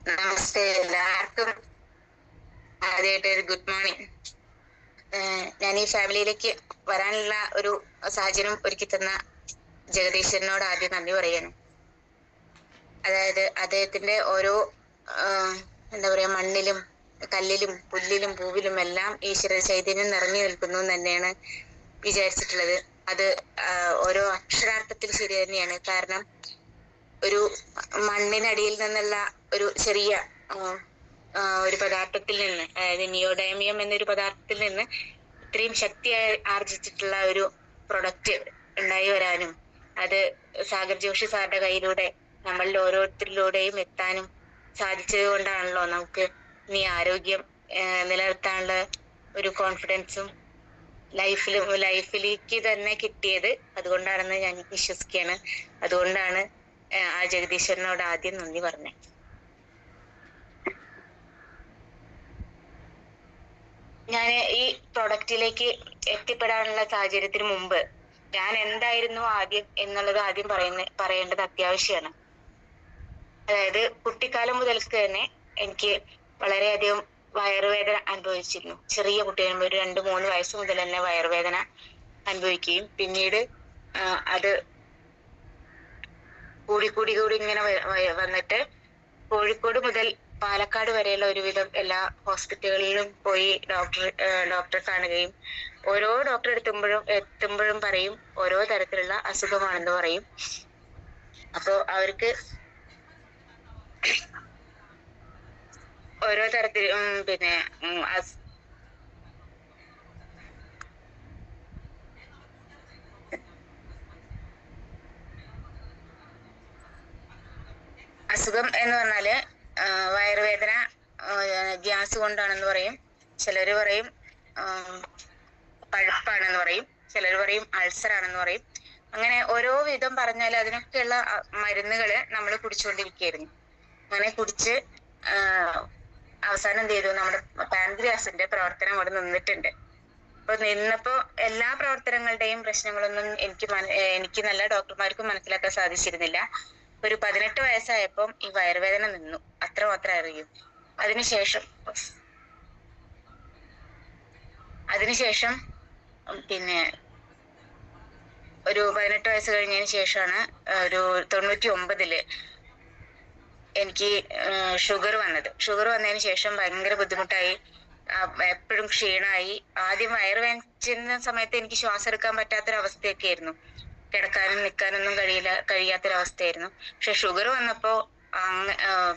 നമസ്തേ എല്ലാവർക്കും. ആദ്യമായിട്ട് ഒരു ഗുഡ് മോർണിംഗ്. ഞാൻ ഈ ഫാമിലിയിലേക്ക് വരാനുള്ള ഒരു സാഹചര്യം ഒരുക്കി തന്ന ജഗദീശ്വരനോട് ആദ്യം നന്ദി പറയാണ്. അതായത് അദ്ദേഹത്തിന്റെ ഓരോ എന്താ പറയാ, മണ്ണിലും കല്ലിലും പുല്ലിലും പൂവിലും എല്ലാം ഈശ്വര ചൈതന്യം നിറഞ്ഞു നിൽക്കുന്നു എന്ന് തന്നെയാണ് വിചാരിച്ചിട്ടുള്ളത്. അത് ഓരോ അക്ഷരാർത്ഥത്തിൽ ശരി തന്നെയാണ്. കാരണം ഒരു മണ്ണിനടിയിൽ നിന്നുള്ള ഒരു ചെറിയ ഒരു പദാർത്ഥത്തിൽ നിന്ന്, അതായത് നിയോഡൈമിയം എന്നൊരു പദാർത്ഥത്തിൽ നിന്ന് ഇത്രയും ശക്തി ആർജിച്ചിട്ടുള്ള ഒരു പ്രൊഡക്റ്റ് ഉണ്ടായി വരാനും അത് സാഗർ ജോഷി സാറിന്റെ കയ്യിലൂടെ നമ്മളിൽ ഓരോരുത്തരിലൂടെയും എത്താനും സാധിച്ചത് കൊണ്ടാണല്ലോ നമുക്ക് ഈ ആരോഗ്യം നിലനിർത്താനുള്ള ഒരു കോൺഫിഡൻസും ലൈഫിലേക്ക് തന്നെ കിട്ടിയത്. അതുകൊണ്ടാണെന്ന് ഞാൻ വിശ്വസിക്കുകയാണ്. അതുകൊണ്ടാണ് ആ ജഗദീശ്വരനോട് ആദ്യം നന്ദി പറഞ്ഞേ. ഞാൻ ഈ പ്രൊഡക്റ്റിലേക്ക് എത്തിപ്പെടാനുള്ള സാഹചര്യത്തിന് മുമ്പ് ഞാൻ എന്തായിരുന്നു ആദ്യം എന്നുള്ളത് ആദ്യം പറയേണ്ടത് അത്യാവശ്യമാണ്. അതായത് കുട്ടിക്കാലം മുതൽക്ക് തന്നെ എനിക്ക് വളരെയധികം വയറുവേദന അനുഭവിച്ചിരുന്നു. ചെറിയ കുട്ടികൾ ഒരു 2-3 വയസ്സ് മുതൽ തന്നെ വയറുവേദന അനുഭവിക്കുകയും പിന്നീട് അത് കൂടി ഇങ്ങനെ വന്നിട്ട് കോഴിക്കോട് മുതൽ പാലക്കാട് വരെയുള്ള ഒരുവിധം എല്ലാ ഹോസ്പിറ്റലുകളിലും പോയി ഡോക്ടറെ കാണുകയും ഓരോ ഡോക്ടർ എത്തുമ്പോഴും പറയും ഓരോ തരത്തിലുള്ള അസുഖമാണെന്ന് പറയും. അപ്പോ അവർക്ക് ഓരോ തരത്തിൽ പിന്നെ അസുഖം എന്ന് പറഞ്ഞാല് വയറുവേദന ഗ്യാസ് കൊണ്ടാണെന്ന് പറയും, ചിലര് പറയും പഴുപ്പാണെന്ന് പറയും, ചിലര് പറയും അൾസർ ആണെന്ന് പറയും. അങ്ങനെ ഓരോ വിധം പറഞ്ഞാൽ അതിനൊക്കെയുള്ള മരുന്നുകള് നമ്മൾ കുടിച്ചുകൊണ്ടിരിക്കുകയായിരുന്നു. അങ്ങനെ കുടിച്ച് അവസാനം എന്ത് ചെയ്തു, നമ്മുടെ പാൻക്രിയാസിന്റെ പ്രവർത്തനം അവിടെ നിന്നിട്ടുണ്ട്. അപ്പൊ നിന്നപ്പോ എല്ലാ പ്രവർത്തനങ്ങളുടെയും പ്രശ്നങ്ങളൊന്നും എനിക്ക് നല്ല ഡോക്ടർമാർക്കും മനസ്സിലാക്കാൻ സാധിച്ചിരുന്നില്ല. ഒരു 18 വയസ്സായപ്പം ഈ വയറുവേദന നിന്നു, അത്രമാത്രം അറിയും. അതിനുശേഷം പിന്നെ ഒരു 18 വയസ്സ് കഴിഞ്ഞതിന് ശേഷമാണ് ഒരു 99 എനിക്ക് ഷുഗർ വന്നത്. ഷുഗർ വന്നതിന് ശേഷം ഭയങ്കര ബുദ്ധിമുട്ടായി, എപ്പോഴും ക്ഷീണമായി. ആദ്യം വയറുവേദന സമയത്ത് എനിക്ക് ശ്വാസം എടുക്കാൻ പറ്റാത്തൊരവസ്ഥയൊക്കെ ആയിരുന്നു, കിടക്കാനും നിൽക്കാനൊന്നും കഴിയാത്തൊരവസ്ഥയായിരുന്നു. പക്ഷെ ഷുഗർ വന്നപ്പോ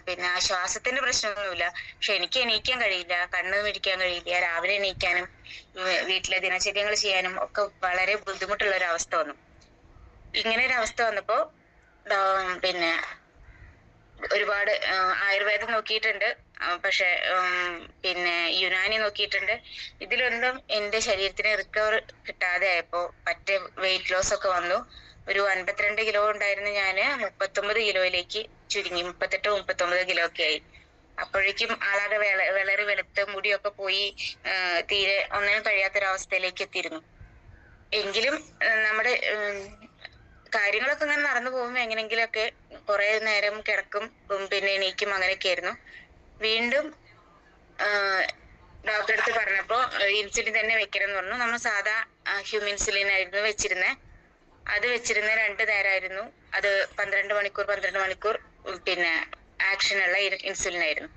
പിന്നെ ആ ശ്വാസത്തിന്റെ പ്രശ്നമൊന്നുമില്ല, പക്ഷെ എനിക്ക് എണീക്കാൻ കഴിയില്ല, കണ്ണ് പിടിക്കാൻ കഴിയില്ല, രാവിലെ എണീക്കാനും വീട്ടിലെ ദിനചര്യങ്ങൾ ചെയ്യാനും ഒക്കെ വളരെ ബുദ്ധിമുട്ടുള്ള ഒരു അവസ്ഥ വന്നു. ഇങ്ങനെ ഒരു അവസ്ഥ വന്നപ്പോ പിന്നെ ഒരുപാട് ആയുർവേദം നോക്കിയിട്ടുണ്ട്, പക്ഷെ പിന്നെ യുനാനി നോക്കിയിട്ടുണ്ട്. ഇതിലൊന്നും എന്റെ ശരീരത്തിന് റിക്കവർ കിട്ടാതെ ആയപ്പോ പറ്റേ വെയിറ്റ് ലോസ് ഒക്കെ വന്നു. ഒരു 52 കിലോ ഉണ്ടായിരുന്ന ഞാന് 39 കിലോയിലേക്ക് ചുരുങ്ങി, 38-39 കിലോ ഒക്കെ ആയി. അപ്പോഴേക്കും ആളാകെ വളരെ വെളുത്ത മുടിയൊക്കെ പോയി തീരെ ഒന്നിനും കഴിയാത്തൊരവസ്ഥയിലേക്ക് എത്തിയിരുന്നു. എങ്കിലും നമ്മുടെ കാര്യങ്ങളൊക്കെ ഇങ്ങനെ നടന്നു പോകുമ്പോ എങ്ങനെങ്കിലൊക്കെ കുറെ നേരം കിടക്കും, പിന്നെ എണീക്കും, അങ്ങനെയൊക്കെ ആയിരുന്നു. വീണ്ടും ഡോക്ടറെ അടുത്ത് പറഞ്ഞപ്പോ ഇൻസുലിൻ തന്നെ വെക്കണം എന്ന് പറഞ്ഞു. നമ്മൾ സാധാ ഹ്യൂമിൻസുലിൻ ആയിരുന്നു വെച്ചിരുന്നത്. അത് വെച്ചിരുന്ന 2 നേരമായിരുന്നു. അത് 12 മണിക്കൂർ പിന്നെ ആക്ഷനുള്ള ഇൻസുലിൻ ആയിരുന്നു.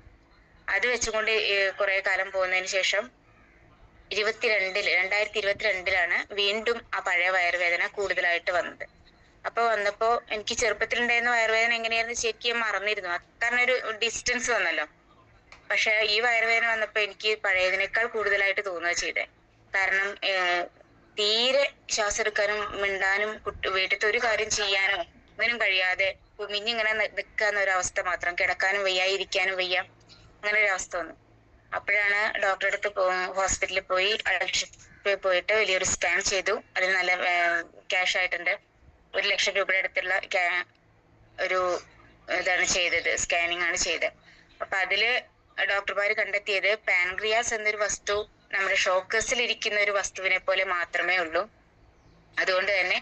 അത് വെച്ചുകൊണ്ട് കുറെ കാലം പോകുന്നതിന് ശേഷം 2022 വീണ്ടും ആ പഴയ വയറുവേദന കൂടുതലായിട്ട് വന്നത്. വന്നപ്പോ എനിക്ക് ചെറുപ്പത്തിലുണ്ടായിരുന്ന വയറുവേദന എങ്ങനെയായിരുന്നു ശരിക്കും മറന്നിരുന്നു, കാരണം ഒരു ഡിസ്റ്റൻസ് വന്നല്ലോ. പക്ഷെ ഈ വയറുവേദന വന്നപ്പോ എനിക്ക് പഴയതിനേക്കാൾ കൂടുതലായിട്ട് തോന്നുക ചെയ്തേ. കാരണം തീരെ ശ്വാസം എടുക്കാനും മിണ്ടാനും വീട്ടിലത്തെ ഒരു കാര്യം ചെയ്യാനോ ഒന്നിനും കഴിയാതെ കുമിഞ്ഞിങ്ങനെ നിൽക്കാന്ന ഒരു അവസ്ഥ മാത്രം, കിടക്കാനും വയ്യ, ഇരിക്കാനും വയ്യ, അങ്ങനെ ഒരു അവസ്ഥ വന്നു. അപ്പോഴാണ് ഡോക്ടറെ അടുത്ത് ഹോസ്പിറ്റലിൽ പോയിട്ട് വലിയൊരു സ്കാൻ ചെയ്തു. അതിന് നല്ല ക്യാഷ് ആയിട്ടുണ്ട്, 1 ലക്ഷം രൂപയുടെ അടുത്തുള്ള ഒരു ഇതാണ് ചെയ്തത്, സ്കാനിങ് ആണ് ചെയ്തത്. അപ്പൊ അതില് ഡോക്ടർമാർ കണ്ടെത്തിയത് പാൻക്രിയാസ് എന്നൊരു വസ്തു നമ്മുടെ ഷോക്കേഴ്സിൽ ഇരിക്കുന്ന ഒരു വസ്തുവിനെ പോലെ മാത്രമേ ഉള്ളൂ. അതുകൊണ്ട് തന്നെ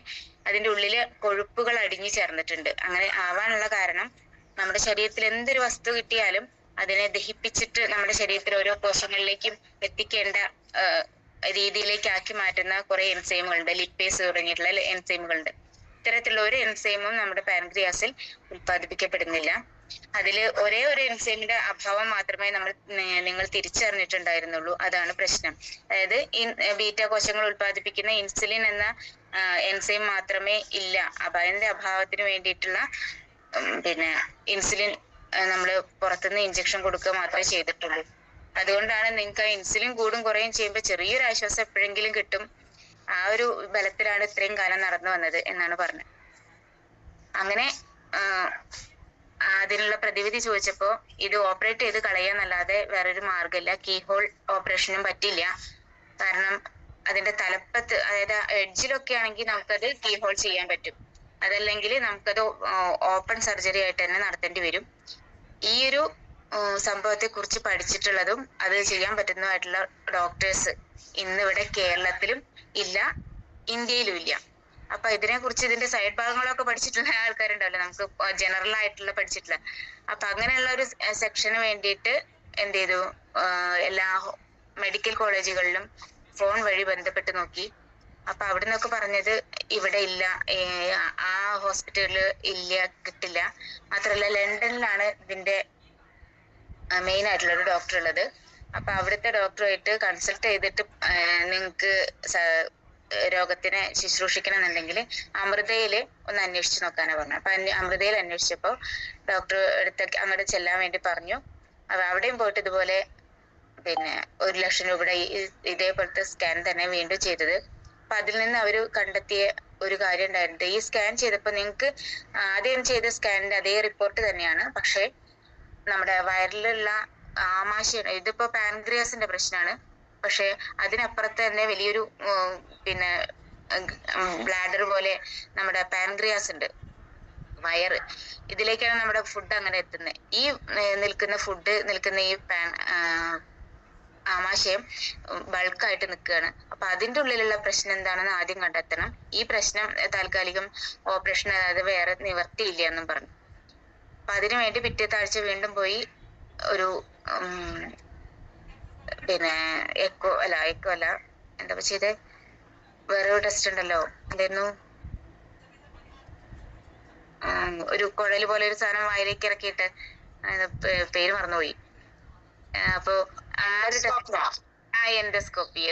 അതിന്റെ ഉള്ളില് കൊഴുപ്പുകൾ അടിഞ്ഞു ചേർന്നിട്ടുണ്ട്. അങ്ങനെ ആവാനുള്ള കാരണം നമ്മുടെ ശരീരത്തിൽ എന്തൊരു വസ്തു കിട്ടിയാലും അതിനെ ദഹിപ്പിച്ചിട്ട് നമ്മുടെ ശരീരത്തിൽ ഓരോ കോശങ്ങളിലേക്കും എത്തിക്കേണ്ട രീതിയിലേക്ക് ആക്കി മാറ്റുന്ന കുറെ എൻസൈമുകളുണ്ട്, ലിപ്പേസ് തുടങ്ങിയിട്ടുള്ള എൻസൈമുകളുണ്ട്. ഇത്തരത്തിലുള്ള ഒരു എൻസൈമും നമ്മുടെ പാൻക്രിയാസിൽ ഉൽപ്പാദിപ്പിക്കപ്പെടുന്നില്ല. അതിൽ ഒരേ ഒരു എൻസൈമിന്റെ അഭാവം മാത്രമേ നിങ്ങൾ തിരിച്ചറിഞ്ഞിട്ടുണ്ടായിരുന്നുള്ളൂ. അതാണ് പ്രശ്നം. അതായത് ബീറ്റ കോശങ്ങൾ ഉൽപ്പാദിപ്പിക്കുന്ന ഇൻസുലിൻ എന്ന എൻസൈം മാത്രമേ ഇല്ല. അതിന്റെ അഭാവത്തിന് വേണ്ടിയിട്ടുള്ള ഇൻസുലിൻ നമ്മൾ പുറത്തുനിന്ന് ഇഞ്ചക്ഷൻ കൊടുക്കുക മാത്രമേ ചെയ്തിട്ടുള്ളൂ. അതുകൊണ്ടാണ് നിങ്ങൾക്ക് ആ ഇൻസുലിൻ കൂടും കുറയും ചെയ്യുമ്പോൾ ചെറിയൊരു ആശ്വാസം എപ്പോഴെങ്കിലും കിട്ടും. ആ ഒരു ബലത്തിലാണ് ഇത്രയും കാലം നടന്നു വന്നത് എന്നാണ് പറഞ്ഞത്. അങ്ങനെ അതിനുള്ള പ്രതിവിധി ചോദിച്ചപ്പോ ഇത് ഓപ്പറേറ്റ് ചെയ്ത് കളയാന്നല്ലാതെ വേറൊരു മാർഗമില്ല. കീ ഹോൾ ഓപ്പറേഷനും പറ്റില്ല. കാരണം അതിന്റെ തലപ്പത്ത്, അതായത് എഡ്ജിലൊക്കെ ആണെങ്കിൽ നമുക്കത് കീ ഹോൾ ചെയ്യാൻ പറ്റും. അതല്ലെങ്കിൽ നമുക്കത് ഓപ്പൺ സർജറി ആയിട്ട് തന്നെ നടത്തേണ്ടി വരും. ഈ ഒരു സംഭവത്തെ കുറിച്ച് പഠിച്ചിട്ടുള്ളതും അത് ചെയ്യാൻ പറ്റുന്നതായിട്ടുള്ള ഡോക്ടേഴ്സ് ഇന്നിവിടെ കേരളത്തിലും ഇല്ല, ഇന്ത്യയിലും ഇല്ല. അപ്പൊ ഇതിനെ കുറിച്ച് ഇതിന്റെ സൈഡ് ഭാഗങ്ങളൊക്കെ പഠിച്ചിട്ടുള്ള ആൾക്കാരുണ്ടാവില്ല, നമുക്ക് ജനറൽ ആയിട്ടുള്ള പഠിച്ചിട്ടില്ല. അപ്പൊ അങ്ങനെയുള്ള ഒരു സെക്ഷന് വേണ്ടിയിട്ട് എന്ത് ചെയ്തു, എല്ലാ മെഡിക്കൽ കോളേജുകളിലും ഫോൺ വഴി ബന്ധപ്പെട്ട് നോക്കി. അപ്പൊ അവിടെ നിന്നൊക്കെ പറഞ്ഞത് ഇവിടെ ഇല്ല, ആ ഹോസ്പിറ്റലില് ഇല്ല, കിട്ടില്ല. മാത്രല്ല ലണ്ടനിലാണ് ഇതിന്റെ മെയിൻ ആയിട്ടുള്ള ഒരു ഡോക്ടർ ഉള്ളത്. അപ്പൊ അവിടുത്തെ ഡോക്ടറുമായിട്ട് കൺസൾട്ട് ചെയ്തിട്ട് നിങ്ങൾക്ക് രോഗത്തിനെ ശുശ്രൂഷിക്കണം എന്നുണ്ടെങ്കിൽ അമൃതയില് ഒന്ന് അന്വേഷിച്ച് നോക്കാനാ പറഞ്ഞു. അപ്പൊ അമൃതയിൽ അന്വേഷിച്ചപ്പോ ഡോക്ടർ അടുത്തേക്ക് അങ്ങോട്ട് ചെല്ലാൻ വേണ്ടി പറഞ്ഞു. അപ്പൊ അവിടെയും പോയിട്ട് ഇതുപോലെ 1,00,000 രൂപയുടെ ഇതേപോലത്തെ സ്കാൻ തന്നെ വീണ്ടും ചെയ്തത്. അപ്പൊ അതിൽ നിന്ന് അവര് കണ്ടെത്തിയ ഒരു കാര്യം ഉണ്ടായിരുന്നത്, ഈ സ്കാൻ ചെയ്തപ്പോ നിങ്ങൾക്ക് ആദ്യം ചെയ്ത സ്കാനിന്റെ അതേ റിപ്പോർട്ട് തന്നെയാണ്, പക്ഷെ നമ്മുടെ വയറിലുള്ള ആമാശയം, ഇതിപ്പോ പാൻക്രിയാസിന്റെ പ്രശ്നമാണ്, പക്ഷെ അതിനപ്പുറത്ത് തന്നെ വലിയൊരു ബ്ലാഡർ പോലെ നമ്മുടെ പാൻക്രിയാസ് ഉണ്ട്, വയറ്. ഇതിലേക്കാണ് നമ്മുടെ ഫുഡ് അങ്ങനെ എത്തുന്നത്. ഈ നിൽക്കുന്ന ഈ ആമാശയം ബൾക്കായിട്ട് നിൽക്കുകയാണ്. അപ്പൊ അതിന്റെ ഉള്ളിലുള്ള പ്രശ്നം എന്താണെന്ന് ആദ്യം കണ്ടെത്തണം. ഈ പ്രശ്നം താൽക്കാലികം ഓപ്പറേഷൻ, അതായത് വേറെ നിവർത്തിയില്ല എന്നും പറഞ്ഞു. അപ്പൊ അതിനു വേണ്ടി പിറ്റേത്തെ ആഴ്ച വീണ്ടും പോയി ഒരു എക്കോ അല്ല എന്താ ചെയ്തേ, വേറെ ഒരു ടെസ്റ്റ് ഉണ്ടല്ലോ, എന്തായിരുന്നു, ഒരു കുഴല് പോലെ ഒരു സാധനം വായിലേക്ക് ഇറക്കിയിട്ട്, പേര് മറന്നുപോയി. അപ്പൊ ആ ഒരു ടെസ്റ്റ്, എൻഡോസ്കോപ്പി,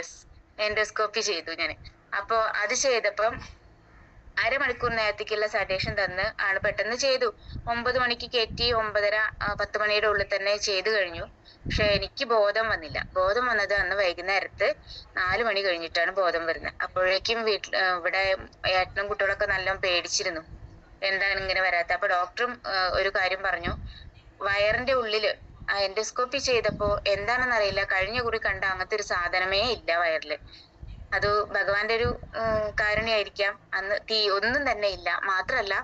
എൻഡോസ്കോപ്പി ചെയ്തു ഞാൻ. അപ്പൊ അത് ചെയ്തപ്പം 1/2 മണിക്കൂർ നേരത്തേക്കുള്ള സഡേഷൻ തന്ന് ആണ് പെട്ടെന്ന് ചെയ്തു. 9 മണിക്ക് കയറ്റി 9:30 10 മണിയുടെ ഉള്ളിൽ തന്നെ ചെയ്തു കഴിഞ്ഞു. പക്ഷെ എനിക്ക് ബോധം വന്നില്ല. ബോധം വന്നത് അന്ന് വൈകുന്നേരത്ത് 4 മണി കഴിഞ്ഞിട്ടാണ് ബോധം വരുന്നത്. അപ്പോഴേക്കും ഇവിടെ ഏട്ടനും കുട്ടികളൊക്കെ നല്ല പേടിച്ചിരുന്നു, എന്താണ് ഇങ്ങനെ വരാത്ത. അപ്പൊ ഡോക്ടറും ഒരു കാര്യം പറഞ്ഞു, വയറിന്റെ ഉള്ളില് എൻഡോസ്കോപ്പി ചെയ്തപ്പോ എന്താണെന്ന് അറിയില്ല, കഴിഞ്ഞ കുറി കണ്ട അങ്ങനത്തെ ഒരു സാധനമേ ഇല്ല വയറില്. അത് ഭഗവാന്റെ ഒരു കാരുണ്യായിരിക്കാം, അന്ന് ഒന്നും തന്നെ ഇല്ല. മാത്രല്ല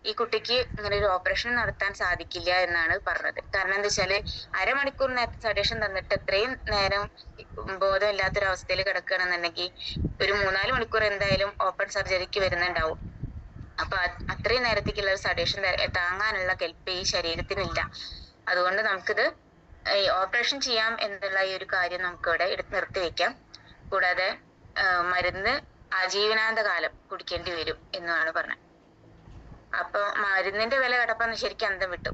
ഈ കുട്ടിക്ക് ഇങ്ങനെ ഒരു ഓപ്പറേഷൻ നടത്താൻ സാധിക്കില്ല എന്നാണ് പറഞ്ഞത്. കാരണം എന്താ വെച്ചാല് 1/2 മണിക്കൂർ നേരത്തെ സഡേഷൻ തന്നിട്ട് എത്രയും നേരം ബോധമില്ലാത്തൊരവസ്ഥയിൽ കിടക്കുകയാണെന്നുണ്ടെങ്കിൽ ഒരു 3-4 മണിക്കൂർ എന്തായാലും ഓപ്പൺ സർജറിക്ക് വരുന്നുണ്ടാവും. അപ്പൊ അത്രയും നേരത്തേക്കുള്ള ഒരു സഡേഷൻ താങ്ങാനുള്ള കെൽപ്പ് ഈ ശരീരത്തിനില്ല. അതുകൊണ്ട് നമുക്കിത് ഓപ്പറേഷൻ ചെയ്യാം എന്നുള്ള ഈ ഒരു കാര്യം നമുക്കിവിടെ നിർത്തി വെക്കാം. കൂടാതെ മരുന്ന് ആജീവനാന്ത കാലം കുടിക്കേണ്ടി വരും എന്നാണ് പറഞ്ഞത്. അപ്പൊ മരുന്നിന്റെ വില കടപ്പാന്ന് ശരിക്കും അന്തം വിട്ടു.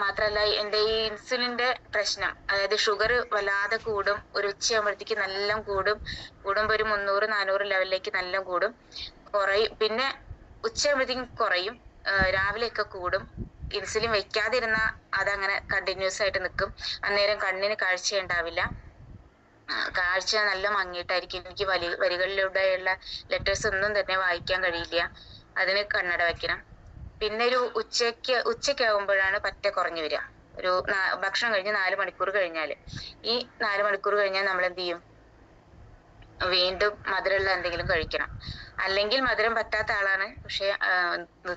മാത്രല്ല എന്റെ ഈ ഇൻസുലിന്റെ പ്രശ്നം, അതായത് ഷുഗർ വല്ലാതെ കൂടും, ഒരു ഉച്ചയാകുമ്പോഴത്തേക്ക് നല്ല കൂടുമ്പോ ഒരു 300-400 ലെവലിലേക്ക് നല്ല കൂടും, കുറയും, പിന്നെ ഉച്ചയാകുമ്പോഴത്തേക്കും കുറയും, രാവിലെയൊക്കെ കൂടും. ഇൻസുലിൻ വെക്കാതിരുന്ന അതങ്ങനെ കണ്ടിന്യൂസ് ആയിട്ട് നിൽക്കും. അന്നേരം കണ്ണിന് കാഴ്ച ഉണ്ടാവില്ല, കാഴ്ച നല്ല മങ്ങിയിട്ടായിരിക്കും. എനിക്ക് വരികളിലൂടെയുള്ള ലെറ്റേഴ്സ് ഒന്നും തന്നെ വായിക്കാൻ കഴിയില്ല. അതിന് കണ്ണട വെക്കണം. പിന്നെ ഒരു ഉച്ചയ്ക്കാവുമ്പോഴാണ് പറ്റ കുറഞ്ഞു വരിക. ഒരു ഭക്ഷണം കഴിഞ്ഞ് 4 മണിക്കൂർ കഴിഞ്ഞാല്, ഈ 4 മണിക്കൂർ കഴിഞ്ഞാൽ നമ്മൾ എന്ത് ചെയ്യും, വീണ്ടും മധുരമുള്ള എന്തെങ്കിലും കഴിക്കണം. അല്ലെങ്കിൽ മധുരം പറ്റാത്ത ആളാണ്, പക്ഷെ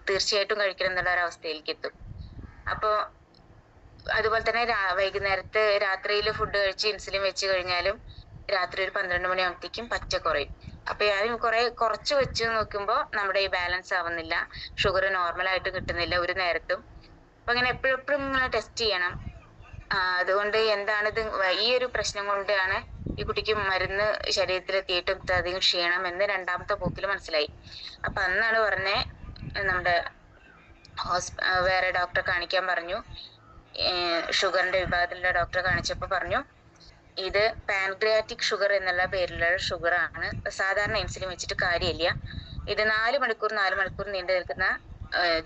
തീർച്ചയായിട്ടും കഴിക്കണം എന്നുള്ള ഒരു അവസ്ഥയിലേക്ക് എത്തും. അപ്പോ അതുപോലെ തന്നെ വൈകുന്നേരത്ത് രാത്രിയിൽ ഫുഡ് കഴിച്ച് ഇൻസുലിൻ വെച്ച് കഴിഞ്ഞാലും രാത്രി ഒരു 12 മണിയാകുമ്പോഴത്തേക്കും പറ്റ കുറയും. അപ്പൊ ഞാൻ കുറച്ച് വെച്ച് നോക്കുമ്പോ നമ്മുടെ ഈ ബാലൻസ് ആവുന്നില്ല, ഷുഗർ നോർമൽ ആയിട്ട് കിട്ടുന്നില്ല ഒരു നേരത്തും. അപ്പൊ അങ്ങനെ എപ്പോഴും ഇങ്ങനെ ടെസ്റ്റ് ചെയ്യണം. അതുകൊണ്ട് എന്താണിത്, ഈ ഒരു പ്രശ്നം കൊണ്ടാണ് ഈ കുട്ടിക്ക് മരുന്ന് ശരീരത്തിലെത്തിയിട്ടും അധികം ക്ഷീണം എന്ന് രണ്ടാമത്തെ പോക്കിൽ മനസ്സിലായി. അപ്പൊ അന്നാണ് പറഞ്ഞേ, നമ്മുടെ വേറെ ഡോക്ടറെ കാണിക്കാൻ പറഞ്ഞു. ഷുഗറിന്റെ വിഭാഗത്തിലുള്ള ഡോക്ടറെ കാണിച്ചപ്പോ പറഞ്ഞു ഇത് പാൻക്രിയാറ്റിക് ഷുഗർ എന്നുള്ള പേരിലുള്ള ഷുഗർ ആണ്. സാധാരണ ഇൻസുലിൻ വെച്ചിട്ട് കാര്യമില്ല. ഇത് 4 മണിക്കൂർ നീണ്ടു നിൽക്കുന്ന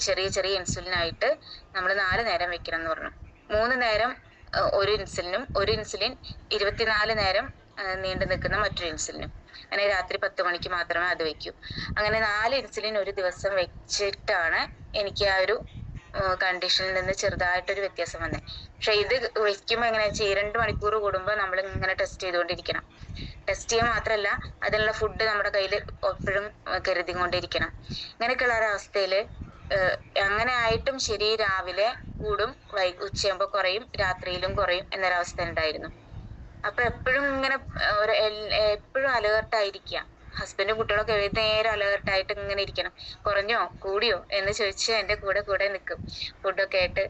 ചെറിയ ചെറിയ ഇൻസുലിൻ ആയിട്ട് നമ്മൾ 4 നേരം വെക്കണം എന്ന് പറഞ്ഞു. 3 നേരം ഒരു ഇൻസുലിനും, ഒരു ഇൻസുലിൻ 24 നേരം നീണ്ടു നിൽക്കുന്ന മറ്റൊരു ഇൻസുലിനും. അങ്ങനെ രാത്രി 10 മണിക്ക് മാത്രമേ അത് വെക്കൂ. അങ്ങനെ 4 ഇൻസുലിൻ ഒരു ദിവസം വെച്ചിട്ടാണ് എനിക്ക് ആ ഒരു കണ്ടീഷനിൽ നിന്ന് ചെറുതായിട്ടൊരു വ്യത്യാസം വന്നത്. പക്ഷെ ഇത് വെക്കുമ്പോ എങ്ങനെയാ വെച്ചാൽ 2 മണിക്കൂർ കൂടുമ്പോ നമ്മൾ ഇങ്ങനെ ടെസ്റ്റ് ചെയ്തുകൊണ്ടിരിക്കണം. ടെസ്റ്റ് ചെയ്യാൻ മാത്രല്ല അതിനുള്ള ഫുഡ് നമ്മുടെ കയ്യിൽ എപ്പോഴും കരുതിക്കൊണ്ടിരിക്കണം. ഇങ്ങനെയൊക്കെയുള്ള ഒരവസ്ഥയില് അങ്ങനെ ആയിട്ടും ശരി, രാവിലെ കൂടും, ഉച്ചയാകുമ്പോ കുറയും, രാത്രിയിലും കുറയും എന്നൊരവസ്ഥ ഉണ്ടായിരുന്നു. അപ്പൊ എപ്പോഴും ഇങ്ങനെ എപ്പോഴും അലേർട്ടായിരിക്കുക. ഹസ്ബൻഡും കുട്ടികളൊക്കെ ഏത് നേരം അലേർട്ടായിട്ട് ഇങ്ങനെ ഇരിക്കണം. കുറഞ്ഞോ കൂടിയോ എന്ന് ചോദിച്ച് എന്റെ കൂടെ നിൽക്കും. ഫുഡൊക്കെ ആയിട്ട്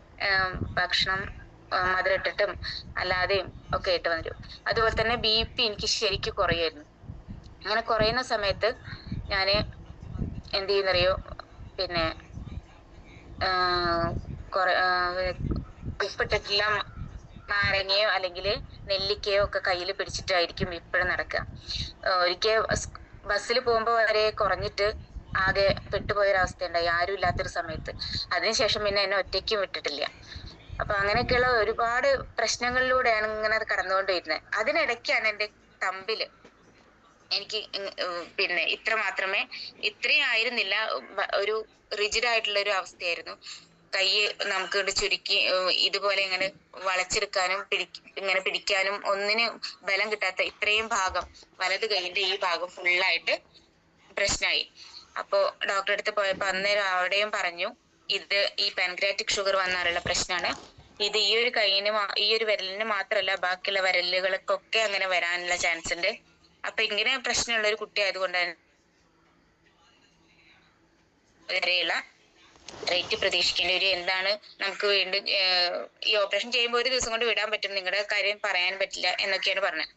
ഭക്ഷണം മധുരം ഇട്ടിട്ടും അല്ലാതെയും ഒക്കെ ആയിട്ട് വരും. അതുപോലെ തന്നെ BP എനിക്ക് ശരിക്കും കുറയായിരുന്നു. അങ്ങനെ കുറയുന്ന സമയത്ത് ഞാന് എന്ത് ചെയ്യുന്നറിയോ, പിന്നെ ഉപ്പിട്ടിട്ടുള്ള നാരങ്ങയോ അല്ലെങ്കിൽ നെല്ലിക്കയോ ഒക്കെ കയ്യിൽ പിടിച്ചിട്ടായിരിക്കും ഇപ്പോഴും നടക്കുക. ഒരിക്കൽ ബസ്സിൽ പോകുമ്പോ വരെ കുറഞ്ഞിട്ട് ആകെ പെട്ടുപോയൊരവസ്ഥ ഉണ്ടായി, ആരും ഇല്ലാത്തൊരു സമയത്ത്. അതിനുശേഷം പിന്നെ എന്നെ ഒറ്റയ്ക്കും വിട്ടിട്ടില്ല. അപ്പൊ അങ്ങനെയൊക്കെയുള്ള ഒരുപാട് പ്രശ്നങ്ങളിലൂടെയാണ് ഇങ്ങനെ കടന്നുകൊണ്ടിരുന്നത്. അതിനിടയ്ക്കാണ് എന്റെ തമ്പില് എനിക്ക് പിന്നെ ഇത്രയും ആയിരുന്നില്ല, ഒരു റിജിഡ് ആയിട്ടുള്ള ഒരു അവസ്ഥയായിരുന്നു. കൈ നമുക്ക് ചുരുക്കി ഇതുപോലെ ഇങ്ങനെ വളച്ചെടുക്കാനും ഇങ്ങനെ പിടിക്കാനും ഒന്നിനും ബലം കിട്ടാത്ത ഇത്രയും ഭാഗം, വലത് കൈയിന്റെ ഈ ഭാഗം ഫുള്ളായിട്ട് പ്രശ്നമായി. അപ്പോ ഡോക്ടറെ അടുത്ത് പോയപ്പോ അന്നേരം അവിടെയും പറഞ്ഞു ഇത് ഈ പാൻക്രിയാറ്റിക് ഷുഗർ വന്നാലുള്ള പ്രശ്നമാണ്. ഇത് ഈ ഒരു കൈയിന് ഈ ഒരു വിരലിന് മാത്രമല്ല ബാക്കിയുള്ള വിരലുകൾക്കൊക്കെ അങ്ങനെ വരാനുള്ള ചാൻസ് ഉണ്ട്. അപ്പൊ ഇങ്ങനെ പ്രശ്നമുള്ള ഒരു കുട്ടി ആയതുകൊണ്ട് വരെയുള്ള റേറ്റ് പ്രതീക്ഷിക്കേണ്ടി വരും. എന്താണ് നമുക്ക് വീണ്ടും ഈ ഓപ്പറേഷൻ ചെയ്യുമ്പോൾ ഒരു ദിവസം കൊണ്ട് വിടാൻ പറ്റും, നിങ്ങളുടെ കാര്യം പറയാൻ പറ്റില്ല എന്നൊക്കെയാണ് പറഞ്ഞത്.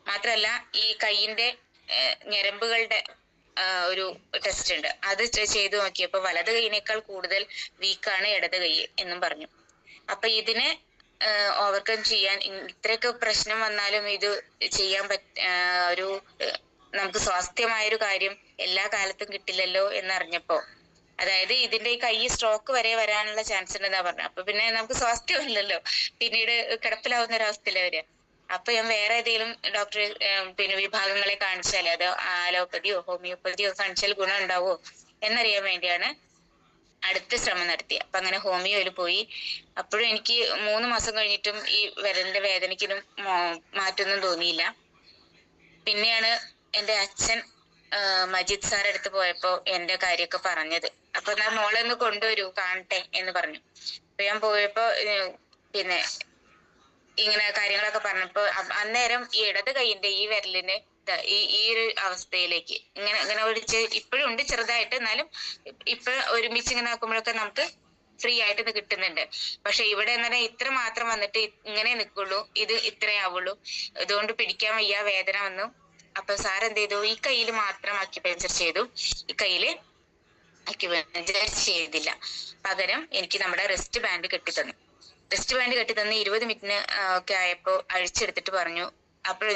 മാത്രല്ല ഈ കൈയിന്റെ ഞരമ്പുകളുടെ ഒരു ടെസ്റ്റ് ഉണ്ട്, അത് ചെയ്തു നോക്കിയപ്പോ വലത് കൈയിനേക്കാൾ കൂടുതൽ വീക്കാണ് ഇടത് കൈ എന്നും പറഞ്ഞു. അപ്പൊ ഇതിന് ഓവർകം ചെയ്യാൻ, ഇത്രയൊക്കെ പ്രശ്നം വന്നാലും ഇത് ചെയ്യാൻ ഒരു നമുക്ക് സ്വാസ്ഥ്യമായൊരു കാര്യം എല്ലാ കാലത്തും കിട്ടില്ലല്ലോ എന്നറിഞ്ഞപ്പോ, അതായത് ഇതിന്റെ ഈ കൈ സ്ട്രോക്ക് വരെ വരാനുള്ള ചാൻസ് ഉണ്ടെന്നാ പറഞ്ഞത്. അപ്പൊ പിന്നെ നമുക്ക് സ്വാസ്ഥ്യമില്ലല്ലോ, പിന്നീട് കിടപ്പിലാവുന്ന ഒരവസ്ഥയിലെ വരിക. അപ്പൊ ഞാൻ വേറെ ഏതെങ്കിലും ഡോക്ടറെ പിന്നെ വിഭാഗങ്ങളെ കാണിച്ചാൽ, അത് ആലോപ്പതിയോ ഹോമിയോപ്പതിയോ കാണിച്ചാൽ ഗുണം ഉണ്ടാവോ എന്നറിയാൻ വേണ്ടിയാണ് അടുത്ത ശ്രമം നടത്തി. അപ്പൊ അങ്ങനെ ഹോമിയോയിൽ പോയി. അപ്പോഴും എനിക്ക് 3 മാസം കഴിഞ്ഞിട്ടും ഈ വിരലിന്റെ വേദനയ്ക്കൊന്നും മാറ്റൊന്നും തോന്നിയില്ല. പിന്നെയാണ് എന്റെ അച്ഛൻ മജീദ് സാർ അടുത്ത് പോയപ്പോ എന്റെ കാര്യമൊക്കെ പറഞ്ഞത്. അപ്പൊ ഞാൻ മോളെ ഒന്ന് കൊണ്ടുവരൂ കാണട്ടെ എന്ന് പറഞ്ഞു. അപ്പൊ ഞാൻ പോയപ്പോ പിന്നെ ഇങ്ങനെ കാര്യങ്ങളൊക്കെ പറഞ്ഞപ്പോ അന്നേരം ഈ ഇടത് കൈയിന്റെ ഈ വിരലിന് ഈ ഒരു അവസ്ഥയിലേക്ക് ഇങ്ങനെ ഒഴിച്ച് ഇപ്പോഴും ഉണ്ട് ചെറുതായിട്ട്, എന്നാലും ഇപ്പൊ ഒരുമിച്ച് ഇങ്ങനെ ആക്കുമ്പോഴൊക്കെ നമുക്ക് ഫ്രീ ആയിട്ട് ഇത് കിട്ടുന്നുണ്ട്. പക്ഷെ ഇവിടെ എന്ന് പറഞ്ഞാൽ ഇത്ര മാത്രം വന്നിട്ട് ഇങ്ങനെ നിൽക്കുള്ളൂ, ഇത് ഇത്രേ ആവുള്ളൂ. ഇതുകൊണ്ട് പിടിക്കാൻ വയ്യ, വേദന വന്നു. അപ്പൊ സാർ എന്ത് ചെയ്തു, ഈ കയ്യിൽ മാത്രം അക്യുപഞ്ചർ ചെയ്തു, ഈ കയ്യില് അക്യുപഞ്ചർ ചെയ്തില്ല. പകരം എനിക്ക് നമ്മുടെ റിസ്റ്റ് ബാൻഡ് കെട്ടിത്തന്നു. റിസ്റ്റ് ബാൻഡ് കെട്ടിത്തന്ന് 20 മിനിറ്റിന് ഒക്കെ ആയപ്പോ അഴിച്ചെടുത്തിട്ട് പറഞ്ഞു. അപ്പോൾ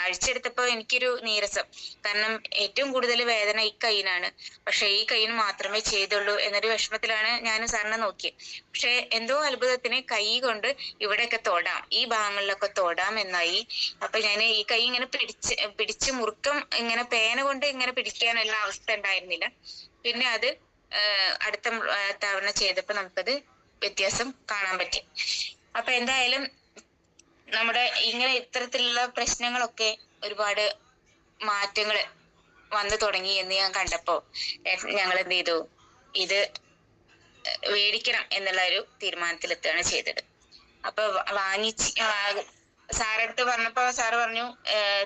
അഴിച്ചെടുത്തപ്പോ എനിക്കൊരു നീരസം, കാരണം ഏറ്റവും കൂടുതൽ വേദന ഈ കൈയിനാണ്, പക്ഷെ ഈ കൈയിന് മാത്രമേ ചെയ്തുള്ളൂ എന്നൊരു വിഷമത്തിലാണ് ഞാൻ സാറിനെ നോക്കിയത്. പക്ഷെ എന്തോ അത്ഭുതത്തിന് കൈ കൊണ്ട് ഇവിടെയൊക്കെ തൊടാം, ഈ ഭാഗങ്ങളിലൊക്കെ തൊടാം എന്നായി. അപ്പൊ ഞാൻ ഈ കൈ ഇങ്ങനെ പിടിച്ച് മുറുക്കം ഇങ്ങനെ പേന കൊണ്ട് ഇങ്ങനെ പിടിക്കാനുള്ള അവസ്ഥ ഉണ്ടായിരുന്നില്ല. പിന്നെ അത് അടുത്ത തവണ ചെയ്തപ്പോ നമുക്കത് വ്യത്യാസം കാണാൻ പറ്റി. അപ്പൊ എന്തായാലും നമ്മുടെ ഇങ്ങനെ ഇത്തരത്തിലുള്ള പ്രശ്നങ്ങളൊക്കെ ഒരുപാട് മാറ്റങ്ങൾ വന്നു തുടങ്ങി എന്ന് ഞാൻ കണ്ടപ്പോ ഞങ്ങൾ എന്ത് ചെയ്തു, ഇത് മേടിക്കണം എന്നുള്ള ഒരു തീരുമാനത്തിലെത്തുകയാണ് ചെയ്തത്. അപ്പൊ സാറടുത്ത് പറഞ്ഞപ്പോ സാറ് പറഞ്ഞു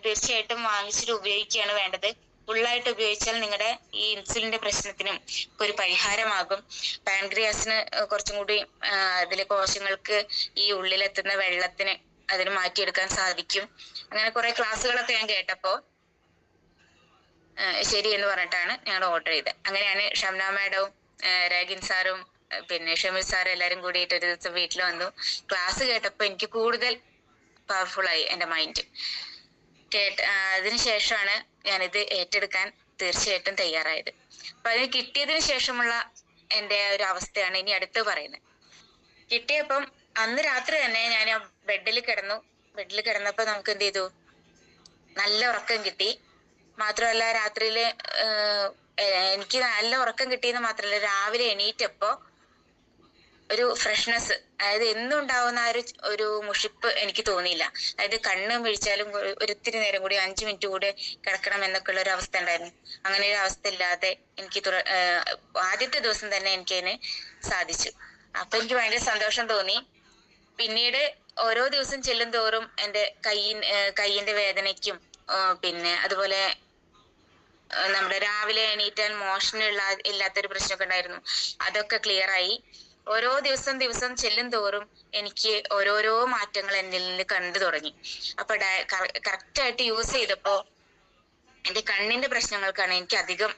തീർച്ചയായിട്ടും വാങ്ങിച്ചിട്ട് ഉപയോഗിക്കുകയാണ് വേണ്ടത്, ഫുള്ളായിട്ട് ഉപയോഗിച്ചാൽ നിങ്ങളുടെ ഈ ഇൻസുലിന്റെ പ്രശ്നത്തിനും ഒരു പരിഹാരമാകും. പാൻക്രിയാസിന് കുറച്ചും കൂടി അതിലെ കോശങ്ങൾക്ക് ഈ ഉള്ളിലെത്തുന്ന വെള്ളത്തിന് അതിന് മാറ്റിയെടുക്കാൻ സാധിക്കും. അങ്ങനെ കുറെ ക്ലാസ്സുകളൊക്കെ ഞാൻ കേട്ടപ്പോ ശരി എന്ന് പറഞ്ഞിട്ടാണ് ഞങ്ങൾ ഓർഡർ ചെയ്തത്. അങ്ങനെയാണ് ഷംന മാഡവും രാഗിൻ സാറും പിന്നെ ഷമീർ സാറും എല്ലാരും കൂടിയിട്ട് ഒരു ദിവസം വീട്ടിൽ വന്നു. ക്ലാസ് കേട്ടപ്പോ എനിക്ക് കൂടുതൽ പവർഫുൾ ആയി എൻ്റെ മൈൻഡ്. അതിനുശേഷമാണ് ഞാനിത് ഏറ്റെടുക്കാൻ തീർച്ചയായിട്ടും തയ്യാറായത്. അപ്പൊ അതിന് കിട്ടിയതിന് ശേഷമുള്ള എൻ്റെ ഒരു അവസ്ഥയാണ് ഇനി അടുത്ത് പറയുന്നത്. കിട്ടിയപ്പം അന്ന് രാത്രി തന്നെ ഞാൻ ബെഡിൽ കിടന്നു. ബെഡിൽ കിടന്നപ്പോ നമുക്ക് എന്ത് ചെയ്തു, നല്ല ഉറക്കം കിട്ടി. മാത്രമല്ല രാത്രിയില് എനിക്ക് നല്ല ഉറക്കം കിട്ടിയെന്ന് മാത്രമല്ല, രാവിലെ എണീറ്റപ്പോ ഒരു ഫ്രഷ്നെസ്, അതായത് എന്നും ഉണ്ടാവുന്ന ആ ഒരു മുഷിപ്പ് എനിക്ക് തോന്നിയില്ല. അതായത് കണ്ണ് മിഴിച്ചാലും ഒരിത്തിരി നേരം കൂടി 5 മിനിറ്റ് കൂടെ കിടക്കണം എന്നൊക്കെ ഉള്ള ഒരു അവസ്ഥ ഉണ്ടായിരുന്നു. അങ്ങനെ ഒരു അവസ്ഥ ഇല്ലാതെ എനിക്ക് ആദ്യത്തെ ദിവസം തന്നെ എനിക്കതിന് സാധിച്ചു. അപ്പൊ എനിക്ക് ഭയങ്കര സന്തോഷം തോന്നി. പിന്നീട് ഓരോ ദിവസം ചെല്ലും തോറും എൻ്റെ കയ്യിന്റെ വേദനയ്ക്കും പിന്നെ അതുപോലെ നമ്മുടെ രാവിലെ എണീറ്റാൻ മോഷൻ ഇല്ലാത്തൊരു പ്രശ്നമൊക്കെ ഉണ്ടായിരുന്നു, അതൊക്കെ ക്ലിയർ ആയി. ഓരോ ദിവസം ചെല്ലും തോറും എനിക്ക് ഓരോരോ മാറ്റങ്ങൾ എന്നിൽ നിന്ന് കണ്ടു തുടങ്ങി. അപ്പൊ കറക്റ്റായിട്ട് യൂസ് ചെയ്തപ്പോ എന്റെ കണ്ണിന്റെ പ്രശ്നങ്ങൾക്കാണ് എനിക്ക് അധികം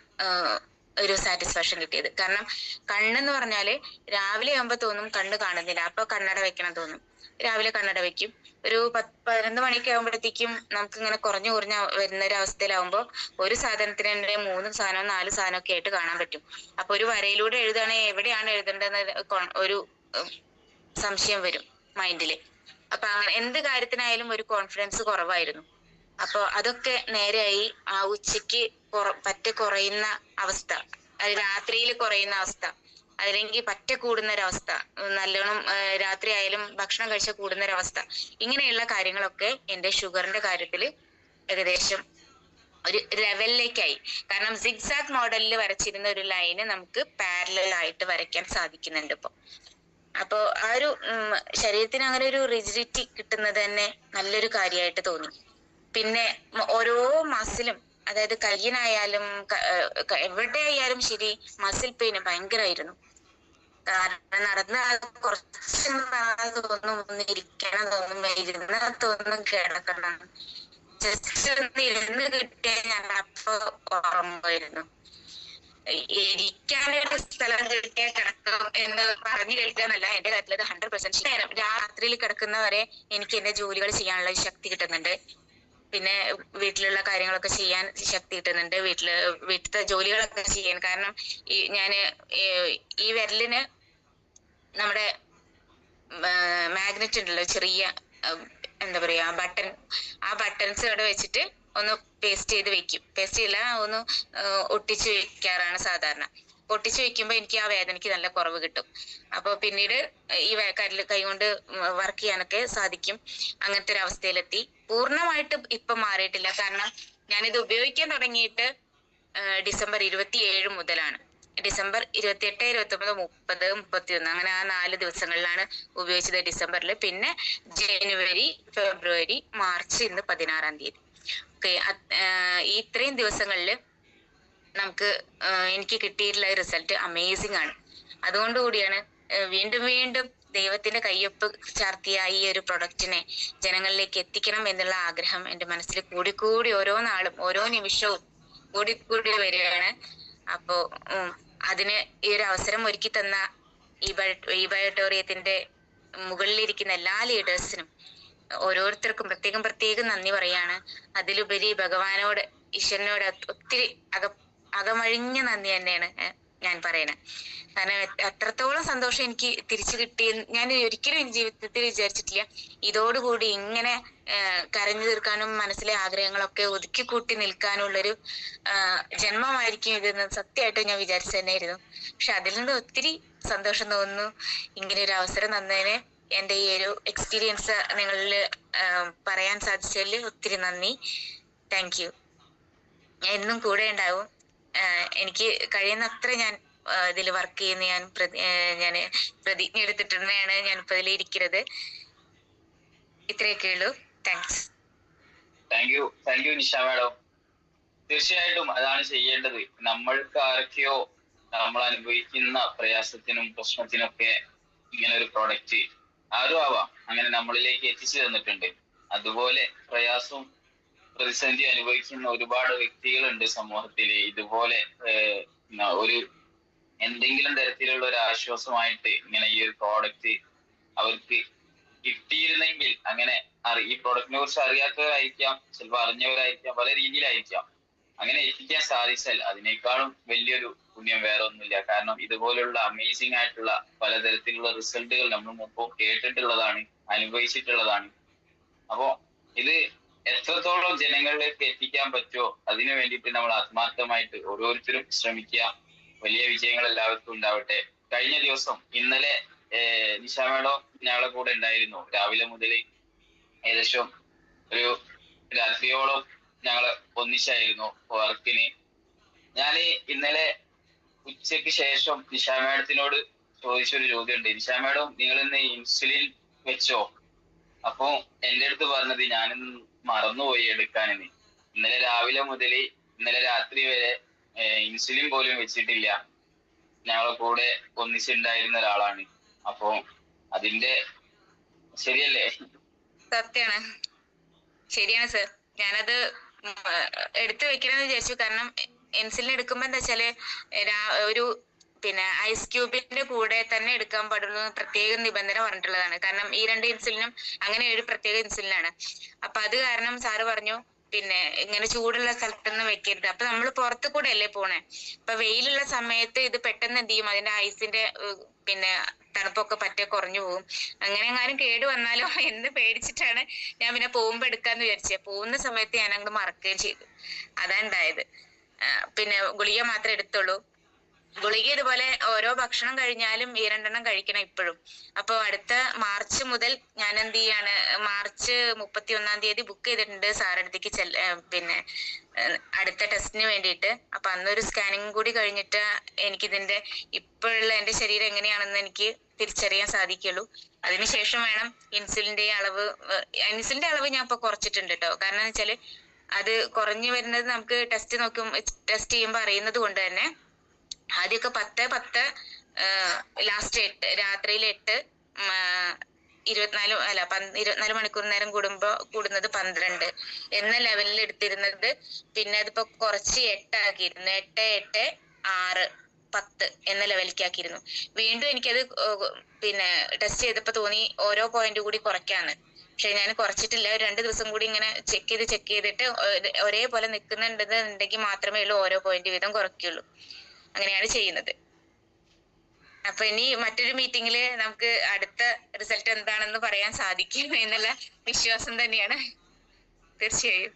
ഒരു സാറ്റിസ്ഫാക്ഷൻ കിട്ടിയത്. കാരണം കണ്ണെന്ന് പറഞ്ഞാല് രാവിലെ ആകുമ്പോ തോന്നും കണ്ണ് കാണുന്നില്ല, അപ്പൊ കണ്ണട വെക്കണം തോന്നും. രാവിലെ കണ്ണട വെക്കും. ഒരു 11 മണിയൊക്കെ ആകുമ്പോഴത്തേക്കും നമുക്ക് ഇങ്ങനെ കുറഞ്ഞു വരുന്ന ഒരു അവസ്ഥയിലാവുമ്പോ ഒരു സാധനത്തിന് തന്നെ 3 സാധനം 4 സാധനം ഒക്കെ ആയിട്ട് കാണാൻ പറ്റും. അപ്പൊ ഒരു വരയിലൂടെ എഴുതുകയാണെങ്കിൽ എവിടെയാണ് എഴുതേണ്ടതെന്ന് ഒരു സംശയം വരും മൈൻഡില്. അപ്പൊ എന്ത് കാര്യത്തിനായാലും ഒരു കോൺഫിഡൻസ് കുറവായിരുന്നു. അപ്പൊ അതൊക്കെ നേരെയായി. ആ ഉച്ചക്ക് പറ്റെ കുറയുന്ന അവസ്ഥ, അത് രാത്രിയിൽ കുറയുന്ന അവസ്ഥ, അല്ലെങ്കിൽ പറ്റെ കൂടുന്ന ഒരവസ്ഥ, നല്ലോണം രാത്രി ആയാലും ഭക്ഷണം കഴിച്ച കൂടുന്ന ഒരവസ്ഥ, ഇങ്ങനെയുള്ള കാര്യങ്ങളൊക്കെ എൻ്റെ ഷുഗറിന്റെ കാര്യത്തിൽ ഏകദേശം ഒരു ലെവലിലേക്കായി. കാരണം സിഗ്സാഗ് മോഡലിൽ വരച്ചിരുന്ന ഒരു ലൈന് നമുക്ക് പാരലൽ ആയിട്ട് വരയ്ക്കാൻ സാധിക്കുന്നുണ്ട് ഇപ്പൊ. അപ്പോ ആ ഒരു ശരീരത്തിന് അങ്ങനെ ഒരു റിജിഡിറ്റി കിട്ടുന്നത് തന്നെ നല്ലൊരു കാര്യമായിട്ട് തോന്നി. പിന്നെ ഓരോ മസിലും, അതായത് കയ്യിനായാലും എവിടെയായാലും ശരി, മസിൽ പെയിന് ഭയങ്കരമായിരുന്നു. കാരണം നടന്ന് കുറച്ച് തോന്നും, ഒന്ന് ഇരിക്കണം തോന്നും, ഇരുന്ന് തോന്നും കിടക്കണം. ജസ്റ്റ് ഒന്ന് ഇരുന്ന് കിട്ടിയാൽ ഞാൻ അപ്പൊ ഉറങ്ങുമായിരുന്നു. ഇരിക്കാനൊരു സ്ഥലം കിട്ടിയാൽ കിടക്കും എന്ന് പറഞ്ഞു കേൾക്കാന്നല്ല, എന്റെ കാര്യത്തിൽ അത് 100% നേരം രാത്രിയിൽ കിടക്കുന്നവരെ എനിക്ക് എന്റെ ജോലികൾ ചെയ്യാനുള്ള ശക്തി കിട്ടുന്നുണ്ട്. പിന്നെ വീട്ടിലുള്ള കാര്യങ്ങളൊക്കെ ചെയ്യാൻ ശക്തി കിട്ടുന്നുണ്ട്. വീട്ടിലത്തെ ജോലികളൊക്കെ ചെയ്യാൻ. കാരണം ഞാന് ഈ വിരലിന് നമ്മുടെ മാഗ്നറ്റ് ഉണ്ടല്ലോ, ചെറിയ എന്താ പറയാ ബട്ടൺ, ആ ബട്ടൺസ് അവിടെ വെച്ചിട്ട് ഒന്ന് പേസ്റ്റ് ചെയ്ത് വെക്കും. പേസ്റ്റ് ചെയ്യില്ല, ഒന്ന് ഒട്ടിച്ച് വെക്കാറാണ് സാധാരണ. ഒട്ടിച്ച് വെക്കുമ്പോ എനിക്ക് ആ വേദനയ്ക്ക് നല്ല കുറവ് കിട്ടും. അപ്പൊ പിന്നീട് ഈ കൈ കൊണ്ട് വർക്ക് ചെയ്യാനൊക്കെ സാധിക്കും. അങ്ങനത്തെ ഒരു അവസ്ഥയിലെത്തി. പൂർണ്ണമായിട്ട് ഇപ്പൊ മാറിയിട്ടില്ല. കാരണം ഞാനിത് ഉപയോഗിക്കാൻ തുടങ്ങിയിട്ട് ഡിസംബർ 27 മുതലാണ്. ഡിസംബർ 28, 29, 30, 31 അങ്ങനെ ആ 4 ദിവസങ്ങളിലാണ് ഉപയോഗിച്ചത് ഡിസംബറിൽ. പിന്നെ ജനുവരി, ഫെബ്രുവരി, മാർച്ച്, ഇന്ന് 16-ാം തീയതി. ഓക്കെ, ഈ ഇത്രയും ദിവസങ്ങളിൽ എനിക്ക് കിട്ടിയിട്ടുള്ള റിസൾട്ട് അമേസിംഗ് ആണ്. അതുകൊണ്ടുകൂടിയാണ് വീണ്ടും ദൈവത്തിന്റെ കയ്യൊപ്പ് ചാർത്തിയ ഈ ഒരു പ്രൊഡക്റ്റിനെ ജനങ്ങളിലേക്ക് എത്തിക്കണം എന്നുള്ള ആഗ്രഹം എൻ്റെ മനസ്സിൽ കൂടി ഓരോ നാളും ഓരോ നിമിഷവും കൂടി വരികയാണ്. അപ്പോ അതിന് ഈ ഒരു അവസരം ഒരുക്കി തന്ന ഈ ബയോട്ടോറിയത്തിന്റെ മുകളിലിരിക്കുന്ന എല്ലാ ലീഡേഴ്സിനും ഓരോരുത്തർക്കും പ്രത്യേകം നന്ദി പറയാണ്. അതിലുപരി ഭഗവാനോട്, ഈശ്വരനോട് ഒത്തിരി അകമഴിഞ്ഞ നന്ദി തന്നെയാണ് ഞാൻ പറയണത്. കാരണം അത്രത്തോളം സന്തോഷം എനിക്ക് തിരിച്ചു കിട്ടി ഞാൻ ഒരിക്കലും ജീവിതത്തിൽ വിചാരിച്ചിട്ടില്ല. ഇതോടുകൂടി ഇങ്ങനെ കരഞ്ഞു തീർക്കാനും മനസ്സിലെ ആഗ്രഹങ്ങളൊക്കെ ഒതുക്കി കൂട്ടി നിൽക്കാനുള്ളൊരു ജന്മമായിരിക്കും ഇതെന്ന് സത്യമായിട്ട് ഞാൻ വിചാരിച്ചു തന്നെയായിരുന്നു. പക്ഷെ അതിൽ നിന്ന് ഒത്തിരി സന്തോഷം തോന്നുന്നു. ഇങ്ങനെ ഒരു അവസരം തന്നതിന്, എൻ്റെ ഈ ഒരു എക്സ്പീരിയൻസ് നിങ്ങളിൽ പറയാൻ സാധിച്ചതിൽ ഒത്തിരി നന്ദി. Thank you. ഞാൻ എന്നും കൂടെ ഉണ്ടാവും. എനിക്ക് കഴിയുന്നത്ര ഞാൻ ഇതിൽ വർക്ക് ചെയ്യുന്ന ഞാൻ പ്രതിജ്ഞ എടുത്തിട്ടുള്ളതാണ്. ഞാനിപ്പോ ഇതിൽ ഇരിക്കുന്നത്. ഇത്രയൊക്കെ ഉള്ളൂ. Thanks. Thank you Nisha madam. തീർച്ചയായിട്ടും അതാണ് ചെയ്യേണ്ടത്. നമ്മൾക്ക് ആരൊക്കെയോ നമ്മൾ അനുഭവിക്കുന്ന പ്രയാസത്തിനും പ്രശ്നത്തിനൊക്കെ ഇങ്ങനെ ഒരു പ്രോഡക്റ്റ് ആരും ആവാം അങ്ങനെ നമ്മളിലേക്ക് എത്തിച്ചു തന്നിട്ടുണ്ട്. അതുപോലെ പ്രയാസവും പ്രതിസന്ധി അനുഭവിക്കുന്ന ഒരുപാട് വ്യക്തികളുണ്ട് സമൂഹത്തിൽ. ഇതുപോലെ ഒരു എന്തെങ്കിലും തരത്തിലുള്ള ഒരു ആശ്വാസമായിട്ട് ഇങ്ങനെ ഈ ഒരു പ്രോഡക്റ്റ് അവർക്ക് കിട്ടിയിരുന്നെങ്കിൽ, അങ്ങനെ ഈ പ്രോഡക്റ്റിനെ കുറിച്ച് അറിയാത്തവരായിരിക്കാം, ചിലപ്പോൾ അറിഞ്ഞവരായിരിക്കാം, പല രീതിയിലായിരിക്കാം, അങ്ങനെ എത്തിക്കാൻ സാധിച്ചാൽ അതിനേക്കാളും വലിയൊരു പുണ്യം വേറെ ഒന്നുമില്ല. കാരണം ഇതുപോലുള്ള അമേസിംഗ് ആയിട്ടുള്ള പലതരത്തിലുള്ള റിസൾട്ടുകൾ നമ്മൾ മുമ്പ് കേട്ടിട്ടുള്ളതാണ്, അനുഭവിച്ചിട്ടുള്ളതാണ്. അപ്പോ ഇത് എത്രത്തോളം ജനങ്ങളിലേക്ക് എത്തിക്കാൻ പറ്റുമോ അതിനു വേണ്ടിയിട്ട് നമ്മൾ ആത്മാർത്ഥമായിട്ട് ഓരോരുത്തരും ശ്രമിക്കുക. വലിയ വിജയങ്ങൾ എല്ലാവർക്കും ഉണ്ടാവട്ടെ. കഴിഞ്ഞ ദിവസം ഇന്നലെ നിഷ മേഡം ഞങ്ങളെ കൂടെ ഉണ്ടായിരുന്നു. രാവിലെ മുതൽ ഏകദേശം ഒരു രാത്രിയോളം ഞങ്ങൾ ഒന്നിച്ചായിരുന്നു വർക്കിന്. ഞാൻ ഇന്നലെ ഉച്ചയ്ക്ക് ശേഷം നിഷ മേഡത്തിനോട് ചോദിച്ചൊരു ചോദ്യമുണ്ട്. നിഷ മേഡം, നിങ്ങൾ ഇന്ന് ഇൻസുലിൻ വെച്ചോ? അപ്പൊ എന്റെ അടുത്ത് പറഞ്ഞത് ഞാനിന്ന് മറന്നുപോയി എടുക്കാനെന്ന്. ഇന്നലെ രാവിലെ മുതൽ ഇന്നലെ രാത്രി വരെ ഇൻസുലിൻ പോലും വെച്ചിട്ടില്ല. ഞങ്ങളെ കൂടെ ഒന്നിച്ചുണ്ടായിരുന്ന ഒരാളാണ്. അപ്പൊ അതിന്റെ ശരിയല്ലേ? സത്യാണ്, ശരിയാണ് സർ. ഞാനത് എടുത്തു വെക്കണമെന്ന് വിചാരിച്ചു. കാരണം ഇൻസുലിൻ എടുക്കുമ്പോ എന്താ വെച്ചാല് ഒരു ഐസ് ക്യൂബിന്റെ കൂടെ തന്നെ എടുക്കാൻ പാടുള്ളൂ പ്രത്യേക നിബന്ധന പറഞ്ഞിട്ടുള്ളതാണ്. കാരണം ഈ 2 ഇൻസുലിനും അങ്ങനെ ഒരു പ്രത്യേക ഇൻസുലിനാണ്. അപ്പൊ അത് കാരണം സാറ് പറഞ്ഞു ഇങ്ങനെ ചൂടുള്ള സ്ഥലത്തൊന്നും വെക്കരുത്. അപ്പൊ നമ്മൾ പുറത്തു കൂടെ അല്ലേ പോണേ. അപ്പൊ വെയിലുള്ള സമയത്ത് ഇത് പെട്ടെന്ന് എന്ത് ചെയ്യും, അതിന്റെ ഐസിന്റെ തണുപ്പൊക്കെ പറ്റെ കുറഞ്ഞു പോകും. അങ്ങനെ എങ്ങാനും കേട് വന്നാലോ എന്ന് പേടിച്ചിട്ടാണ് ഞാൻ പോകുമ്പോ എടുക്കാന്ന് വിചാരിച്ചത്. പോകുന്ന സമയത്ത് ഞാൻ അങ്ങോട്ട് മറക്കുകയും ചെയ്തു. അതാ ഉണ്ടായത്. ഗുളിക മാത്രമേ എടുത്തുള്ളൂ. ഗുളിക ഇതുപോലെ ഓരോ ഭക്ഷണം കഴിഞ്ഞാലും ഈ 2 എണ്ണം കഴിക്കണം ഇപ്പോഴും. അപ്പൊ അടുത്ത മാർച്ച് മുതൽ ഞാൻ എന്ത് ചെയ്യാണ്, മാർച്ച് 31-ാം തീയതി ബുക്ക് ചെയ്തിട്ടുണ്ട് സാറടുത്തേക്ക് അടുത്ത ടെസ്റ്റിന് വേണ്ടിയിട്ട്. അപ്പൊ അന്നൊരു സ്കാനിങ് കൂടി കഴിഞ്ഞിട്ട് എനിക്കിതിന്റെ ഇപ്പോഴുള്ള എന്റെ ശരീരം എങ്ങനെയാണെന്ന് എനിക്ക് തിരിച്ചറിയാൻ സാധിക്കുള്ളൂ. അതിനുശേഷം വേണം ഇൻസുലിന്റെ അളവ് ഞാൻ ഇപ്പൊ കുറച്ചിട്ടുണ്ട് കേട്ടോ. കാരണം എന്ന് വെച്ചാല് അത് കുറഞ്ഞു വരുന്നത് നമുക്ക് ടെസ്റ്റ് ചെയ്യുമ്പോൾ അറിയുന്നത് കൊണ്ട് തന്നെ ആദ്യമൊക്കെ 10 ലാസ്റ്റ് 8 രാത്രിയിൽ 8 24 മണിക്കൂർ നേരം കൂടുന്നത് 12 എന്ന ലെവലിൽ എടുത്തിരുന്നത്. പിന്നെ അതിപ്പോ കുറച്ച് 8 ആക്കിയിരുന്നു. 8, 8, 6, 10 എന്ന ലെവലിലേക്ക് ആക്കിയിരുന്നു. വീണ്ടും എനിക്കത് ടെസ്റ്റ് ചെയ്തപ്പോ തോന്നി ഓരോ പോയിന്റ് കൂടി കുറയ്ക്കാന്ന്. പക്ഷെ ഞാൻ കുറച്ചിട്ടില്ല. 2 ദിവസം കൂടി ഇങ്ങനെ ചെക്ക് ചെയ്തിട്ട് ഒരേപോലെ നിൽക്കുന്നുണ്ടെന്നുണ്ടെങ്കിൽ മാത്രമേ ഉള്ളൂ ഓരോ പോയിന്റ് വീതം കുറയ്ക്കുള്ളൂ. അങ്ങനെയാണ് ചെയ്യുന്നത്. അപ്പൊ ഇനി മറ്റൊരു മീറ്റിംഗില് നമുക്ക് അടുത്ത റിസൾട്ട് എന്താണെന്ന് പറയാൻ സാധിക്കും എന്നുള്ള വിശ്വാസം തന്നെയാണ് തീർച്ചയായും.